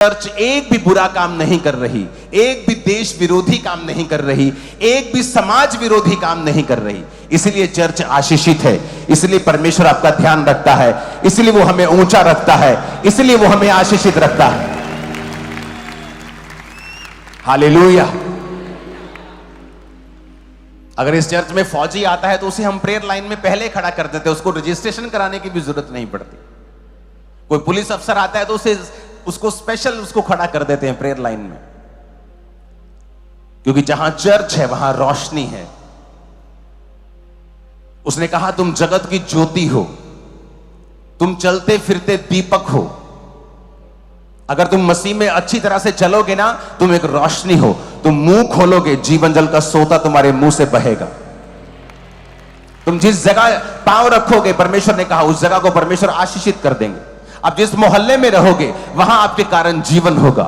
Church एक भी बुरा काम नहीं कर रही, एक भी देश विरोधी काम नहीं कर रही, एक भी समाज विरोधी काम नहीं कर रही। इसलिए चर्च आशीषित है, इसलिए परमेश्वर आपका ध्यान रखता है, इसलिए वो हमें ऊंचा रखता है, इसलिए वो हमें आशीषित रखता है। हालेलुया। अगर इस चर्च में फौजी आता है तो उसे हम प्रेयर लाइन में पहले खड़ा कर देते हैं, उसको रजिस्ट्रेशन कराने की भी जरूरत नहीं पड़ती। कोई पुलिस अफसर आता है तो उसको स्पेशल उसको खड़ा कर देते हैं प्रेयर लाइन में, क्योंकि जहां चर्च है वहां रोशनी है। उसने कहा तुम जगत की ज्योति हो, तुम चलते फिरते दीपक हो। अगर तुम मसीह में अच्छी तरह से चलोगे ना, तुम एक रोशनी हो। तुम मुंह खोलोगे, जीवन जल का सोता तुम्हारे मुंह से बहेगा। तुम जिस जगह पांव रखोगे, परमेश्वर ने कहा उस जगह को परमेश्वर आशीषित कर देंगे। अब जिस मोहल्ले में रहोगे वहां आपके कारण जीवन होगा।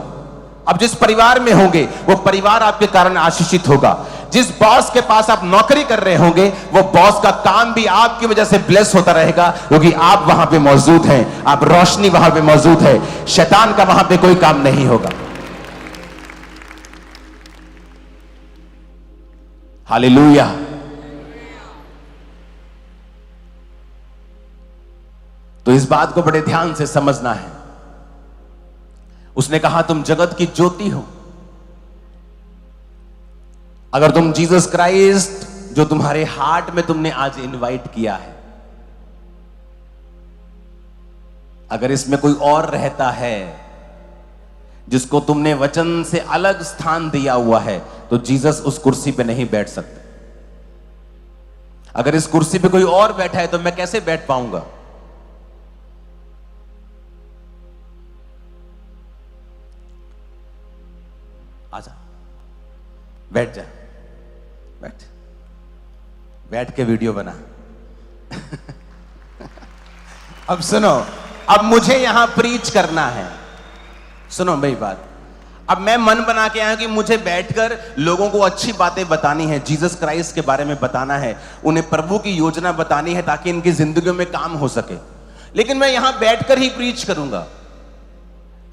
अब जिस परिवार में होंगे वो परिवार आपके कारण आशीषित होगा। जिस बॉस के पास आप नौकरी कर रहे होंगे वो बॉस का काम भी आपकी वजह से ब्लेस होता रहेगा, क्योंकि आप वहां पे मौजूद हैं, आप रोशनी वहां पे मौजूद है। शैतान का वहां पे कोई काम नहीं होगा। हालेलुया। तो इस बात को बड़े ध्यान से समझना है। उसने कहा तुम जगत की ज्योति हो। अगर तुम जीसस क्राइस्ट जो तुम्हारे हार्ट में तुमने आज इनवाइट किया है, अगर इसमें कोई और रहता है जिसको तुमने वचन से अलग स्थान दिया हुआ है, तो जीसस उस कुर्सी पे नहीं बैठ सकते। अगर इस कुर्सी पे कोई और बैठा है तो मैं कैसे बैठ पाऊंगा? आजा, बैठ जा, बैठ के वीडियो बना। अब सुनो, अब मुझे यहां प्रीच करना है। सुनो मेरी बात। अब मैं मन बना के आया हूं कि मुझे बैठकर लोगों को अच्छी बातें बतानी है, जीसस क्राइस्ट के बारे में बताना है, उन्हें प्रभु की योजना बतानी है ताकि इनकी जिंदगियों में काम हो सके। लेकिन मैं यहां बैठकर ही प्रीच करूंगा।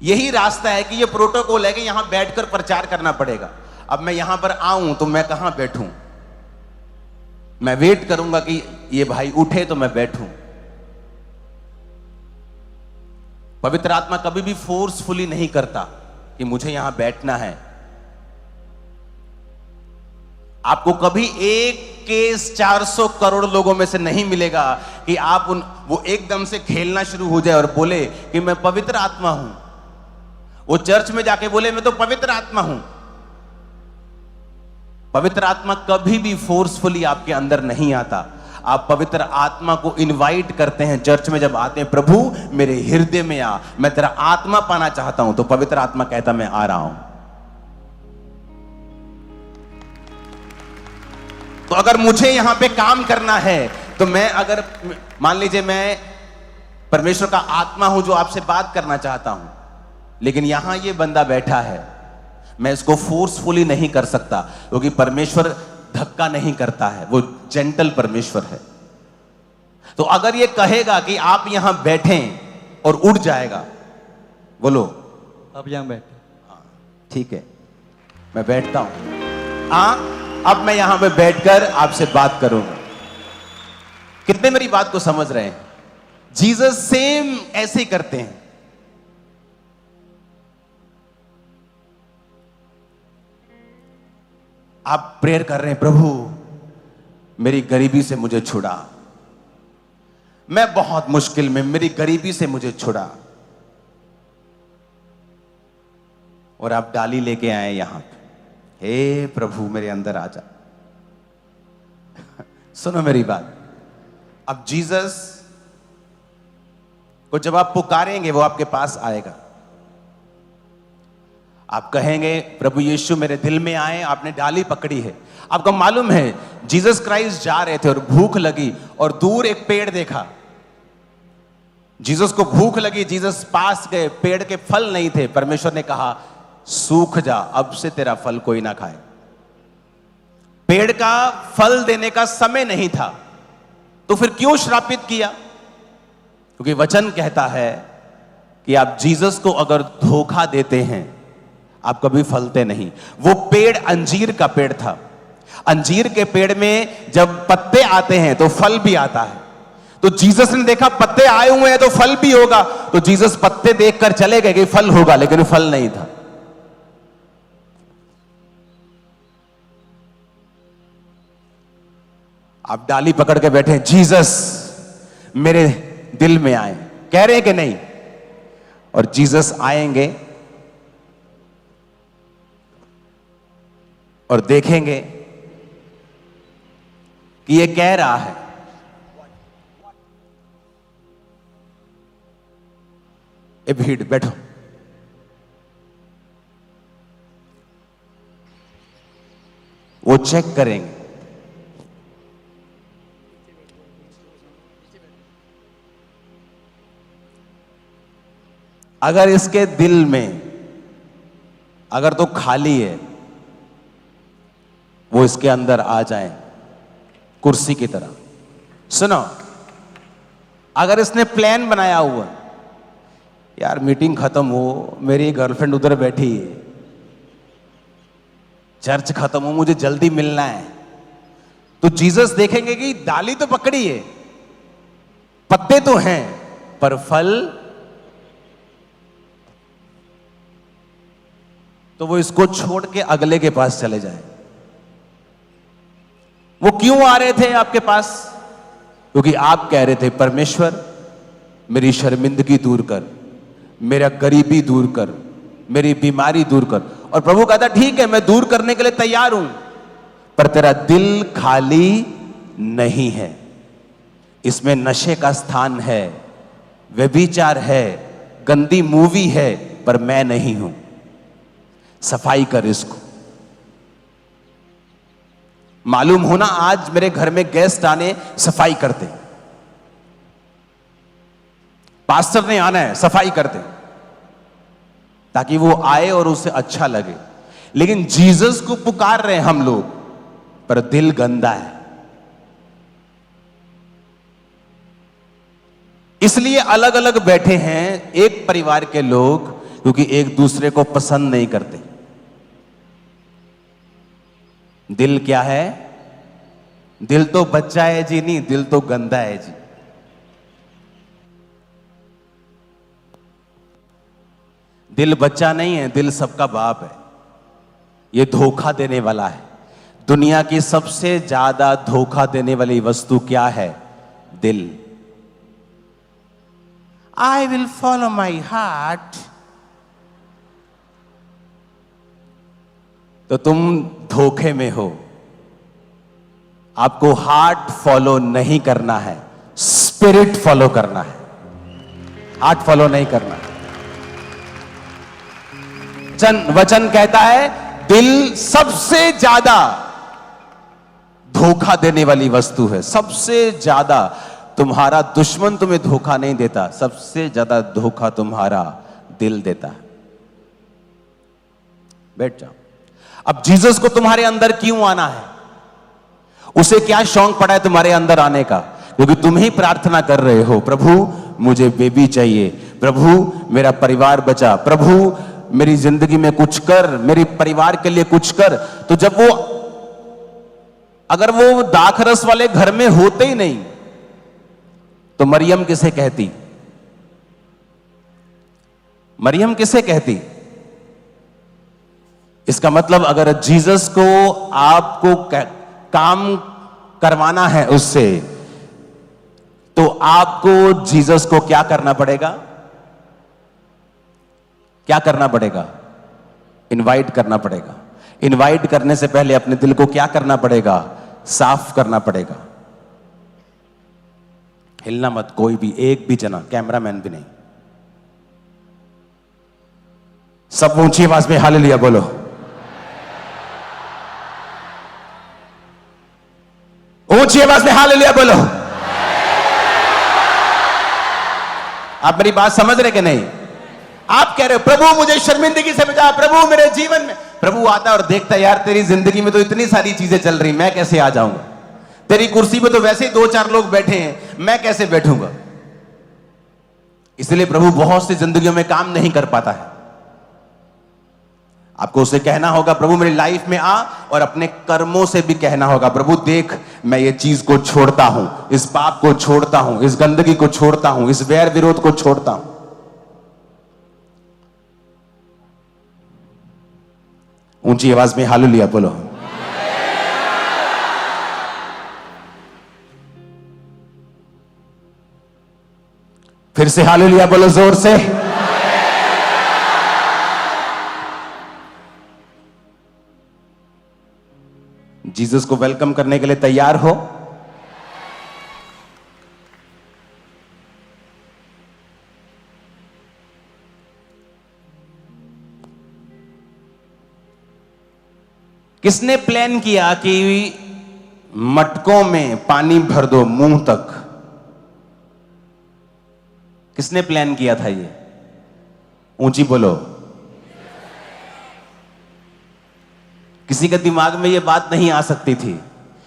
यही रास्ता है कि ये प्रोटोकॉल है कि यहां बैठकर प्रचार करना पड़ेगा। अब मैं यहां पर आऊं तो मैं कहां बैठूं? मैं वेट करूंगा कि ये भाई उठे तो मैं बैठूं। पवित्र आत्मा कभी भी फोर्सफुली नहीं करता कि मुझे यहां बैठना है। आपको कभी एक केस 400 करोड़ लोगों में से नहीं मिलेगा कि आप वो एकदम से खेलना शुरू हो जाए और बोले कि मैं पवित्र आत्मा हूं। वो चर्च में जाके बोले मैं तो पवित्र आत्मा हूं। पवित्र आत्मा कभी भी फोर्सफुली आपके अंदर नहीं आता। आप पवित्र आत्मा को इनवाइट करते हैं। चर्च में जब आते हैं, प्रभु मेरे हृदय में आ, मैं तेरा आत्मा पाना चाहता हूं, तो पवित्र आत्मा कहता मैं आ रहा हूं। तो अगर मुझे यहां पे काम करना है तो मैं, अगर मान लीजिए मैं परमेश्वर का आत्मा हूं जो आपसे बात करना चाहता हूं, लेकिन यहां ये बंदा बैठा है, मैं इसको फोर्सफुली नहीं कर सकता, क्योंकि परमेश्वर धक्का नहीं करता है, वो जेंटल परमेश्वर है। तो अगर ये कहेगा कि आप यहां बैठें और उड़ जाएगा, बोलो अब यहां बैठे। ठीक है, मैं बैठता हूं। अब मैं यहां पे बैठकर आपसे बात करूंगा। कितने मेरी बात को समझ रहे हैं? जीसस सेम ऐसे ही करते हैं। आप प्रेयर कर रहे हैं, प्रभु मेरी गरीबी से मुझे छुड़ा, मैं बहुत मुश्किल में, मेरी गरीबी से मुझे छुड़ा। और आप डाली लेके आए यहां पे, हे प्रभु मेरे अंदर आ जा। सुनो मेरी बात। अब जीसस को जब आप पुकारेंगे वो आपके पास आएगा। आप कहेंगे प्रभु यीशु मेरे दिल में आए, आपने डाली पकड़ी है। आपको मालूम है जीसस क्राइस्ट जा रहे थे और भूख लगी और दूर एक पेड़ देखा। जीसस को भूख लगी, जीसस पास गए, पेड़ के फल नहीं थे। परमेश्वर ने कहा सूख जा, अब से तेरा फल कोई ना खाए। पेड़ का फल देने का समय नहीं था, तो फिर क्यों श्रापित किया? क्योंकि वचन कहता है कि आप जीसस को अगर धोखा देते हैं आप कभी फलते नहीं। वो पेड़ अंजीर का पेड़ था। अंजीर के पेड़ में जब पत्ते आते हैं तो फल भी आता है। तो जीसस ने देखा पत्ते आए हुए हैं तो फल भी होगा, तो जीसस पत्ते देखकर चले गए कि फल होगा, लेकिन फल नहीं था। आप डाली पकड़ के बैठे, जीसस मेरे दिल में आए, कह रहे हैं कि नहीं? और जीसस आएंगे और देखेंगे कि ये कह रहा है, ए भीड़ बैठो, वो चेक करेंगे। अगर इसके दिल में अगर तो खाली है, वो इसके अंदर आ जाए कुर्सी की तरह। सुनो, अगर इसने प्लान बनाया हुआ, यार मीटिंग खत्म हो, मेरी गर्लफ्रेंड उधर बैठी है, चर्च खत्म हो, मुझे जल्दी मिलना है, तो जीसस देखेंगे कि डाली तो पकड़ी है, पत्ते तो हैं, पर फल, तो वो इसको छोड़ के अगले के पास चले जाए। वो क्यों आ रहे थे आपके पास? क्योंकि आप कह रहे थे, परमेश्वर मेरी शर्मिंदगी दूर कर, मेरा गरीबी दूर कर, मेरी बीमारी दूर कर। और प्रभु कहता, ठीक है मैं दूर करने के लिए तैयार हूं, पर तेरा दिल खाली नहीं है, इसमें नशे का स्थान है, व्यभिचार है, गंदी मूवी है, पर मैं नहीं हूं। सफाई कर इसको। मालूम होना, आज मेरे घर में गेस्ट आने, सफाई करते, पास्टर ने आना है, सफाई करते, ताकि वो आए और उसे अच्छा लगे। लेकिन जीसस को पुकार रहे हैं हम लोग, पर दिल गंदा है। इसलिए अलग अलग बैठे हैं एक परिवार के लोग, क्योंकि एक दूसरे को पसंद नहीं करते। दिल क्या है? दिल तो बच्चा है जी, नहीं, दिल तो गंदा है जी। दिल बच्चा नहीं है, दिल सबका बाप है। ये धोखा देने वाला है। दुनिया की सबसे ज्यादा धोखा देने वाली वस्तु क्या है? दिल। I will follow my heart. तो तुम धोखे में हो। आपको हार्ट फॉलो नहीं करना है, स्पिरिट फॉलो करना है, हार्ट फॉलो नहीं करना है। वचन कहता है दिल सबसे ज्यादा धोखा देने वाली वस्तु है। सबसे ज्यादा तुम्हारा दुश्मन तुम्हें धोखा नहीं देता, सबसे ज्यादा धोखा तुम्हारा दिल देता है। बैठ जाओ। अब जीसस को तुम्हारे अंदर क्यों आना है? उसे क्या शौक पड़ा है तुम्हारे अंदर आने का? क्योंकि तुम ही प्रार्थना कर रहे हो, प्रभु मुझे बेबी चाहिए, प्रभु मेरा परिवार बचा, प्रभु मेरी जिंदगी में कुछ कर, मेरे परिवार के लिए कुछ कर। तो जब वो, अगर वो दाखरस वाले घर में होते ही नहीं, तो मरियम किसे कहती? मरियम किसे कहती? इसका मतलब अगर जीसस को आपको काम करवाना है उससे, तो आपको जीसस को क्या करना पड़ेगा? क्या करना पड़ेगा? इनवाइट करना पड़ेगा। इनवाइट करने से पहले अपने दिल को क्या करना पड़ेगा? साफ करना पड़ेगा। हिलना मत, कोई भी, एक भी जना, कैमरामैन भी नहीं। सब ऊंची आवाज में हालेलुया बोलो। ऊंची आवाज में हालेलुया बोलो। आप मेरी बात समझ रहे कि नहीं? आप कह रहे हो प्रभु मुझे शर्मिंदगी से बचा, प्रभु मेरे जीवन में। प्रभु आता है और देखता है, यार तेरी जिंदगी में तो इतनी सारी चीजें चल रही, मैं कैसे आ जाऊंगा? तेरी कुर्सी पे तो वैसे ही 2-4 लोग बैठे हैं, मैं कैसे बैठूंगा? इसलिए प्रभु बहुत सी जिंदगियों में काम नहीं कर पाता है। आपको उसे कहना होगा प्रभु मेरी लाइफ में आ, और अपने कर्मों से भी कहना होगा प्रभु देख मैं ये चीज को छोड़ता हूं, इस पाप को छोड़ता हूं, इस गंदगी को छोड़ता हूं, इस वैर विरोध को छोड़ता हूं। ऊंची आवाज में हालेलुया बोलो। फिर से हालेलुया बोलो जोर से। जीसस को वेलकम करने के लिए तैयार हो? किसने प्लान किया कि मटकों में पानी भर दो मुंह तक? किसने प्लान किया था ये? ऊंची बोलो। किसी के दिमाग में ये बात नहीं आ सकती थी।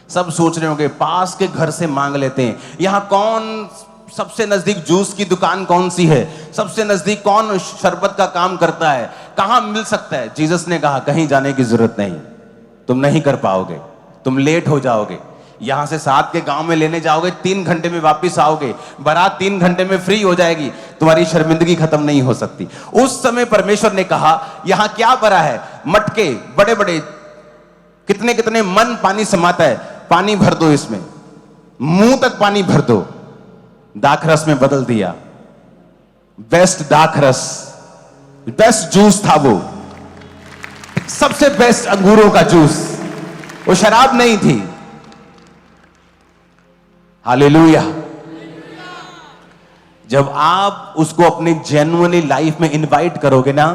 सब सोच रहे होंगे पास के घर से मांग लेते हैं, यहां कौन सबसे नजदीक जूस की दुकान कौन सी है, सबसे नजदीक कौन शरबत का काम करता है, कहां मिल सकता है। जीसस ने कहा कहीं जाने की जरूरत नहीं, तुम नहीं कर पाओगे, तुम लेट हो जाओगे। यहां से साथ के गांव में लेने जाओगे, 3 घंटे में वापस आओगे, बारात 3 घंटे में फ्री हो जाएगी, तुम्हारी शर्मिंदगी खत्म नहीं हो सकती। उस समय परमेश्वर ने कहा यहां क्या भरा है? मटके बड़े बड़े, कितने कितने मन पानी समाता है, पानी भर दो इसमें, मुंह तक पानी भर दो। दाखरस में बदल दिया। बेस्ट दाखरस, बेस्ट जूस था वो, सबसे बेस्ट अंगूरों का जूस, वो शराब नहीं थी। हालेलुया। जब आप उसको अपनी जेन्युइनली लाइफ में इनवाइट करोगे ना,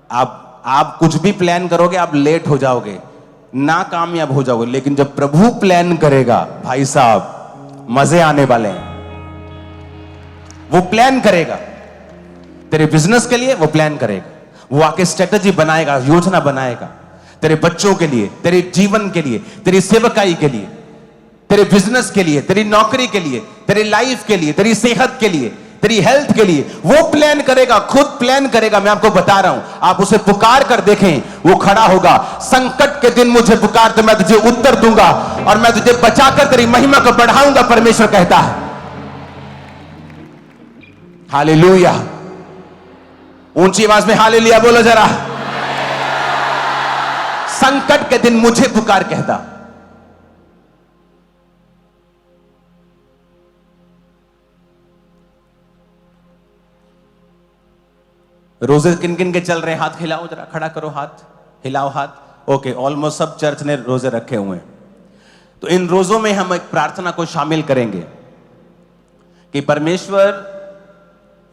आप कुछ भी प्लान करोगे आप लेट हो जाओगे, नाकामयाब हो जाओगे। लेकिन जब प्रभु प्लान करेगा भाई साहब मजे आने वाले हैं। वो प्लान करेगा तेरे बिजनेस के लिए, वो प्लान करेगा, वो आके स्ट्रेटजी बनाएगा, योजना बनाएगा तेरे बच्चों के लिए, तेरे जीवन के लिए, तेरी सेवकाई के लिए, तेरे बिजनेस के लिए, तेरी नौकरी के लिए, तेरी लाइफ के लिए, तेरी सेहत के लिए, तेरी हेल्थ के लिए। वो प्लान करेगा, खुद प्लान करेगा। मैं आपको बता रहा हूं, आप उसे पुकार कर देखें, वो खड़ा होगा। संकट के दिन मुझे पुकार तो मैं तुझे उत्तर दूंगा और मैं तुझे बचाकर तेरी महिमा को बढ़ाऊंगा, परमेश्वर कहता है। हालेलुया। ऊंची आवाज में हालेलुया बोलो जरा। संकट के दिन मुझे पुकार कहता। रोजे किन किन के चल रहे हैं? हाथ हिलाओ जरा, खड़ा करो हाथ, हिलाओ हाथ। ओके, ऑलमोस्ट सब चर्च ने रोजे रखे हुए हैं। तो इन रोजों में हम एक प्रार्थना को शामिल करेंगे कि परमेश्वर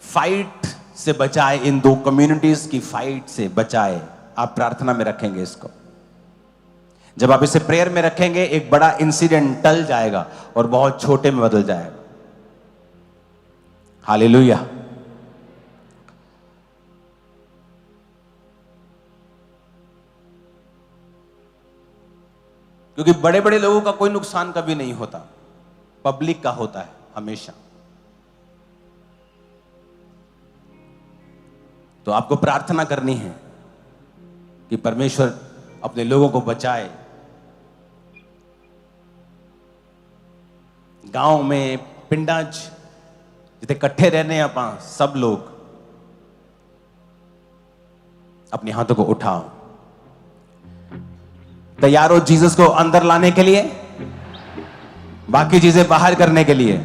फाइट से बचाए, इन 2 कम्युनिटीज की फाइट से बचाए। आप प्रार्थना में रखेंगे इसको। जब आप इसे प्रेयर में रखेंगे, एक बड़ा इंसिडेंट टल जाएगा और बहुत छोटे में बदल जाएगा। हालेलुया। क्योंकि बड़े बड़े लोगों का कोई नुकसान कभी नहीं होता, पब्लिक का होता है हमेशा। तो आपको प्रार्थना करनी है कि परमेश्वर अपने लोगों को बचाए। गांव में पिंडा जिते इकट्ठे रहने आप सब लोग अपने हाथों को उठाओ। तैयार हो जीसस को अंदर लाने के लिए, बाकी चीजें बाहर करने के लिए,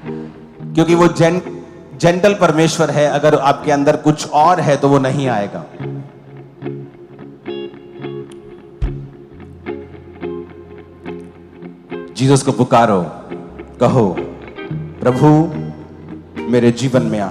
क्योंकि वो जेंटल परमेश्वर है। अगर आपके अंदर कुछ और है तो वो नहीं आएगा। जीसस को पुकारो, कहो प्रभु मेरे जीवन में आ।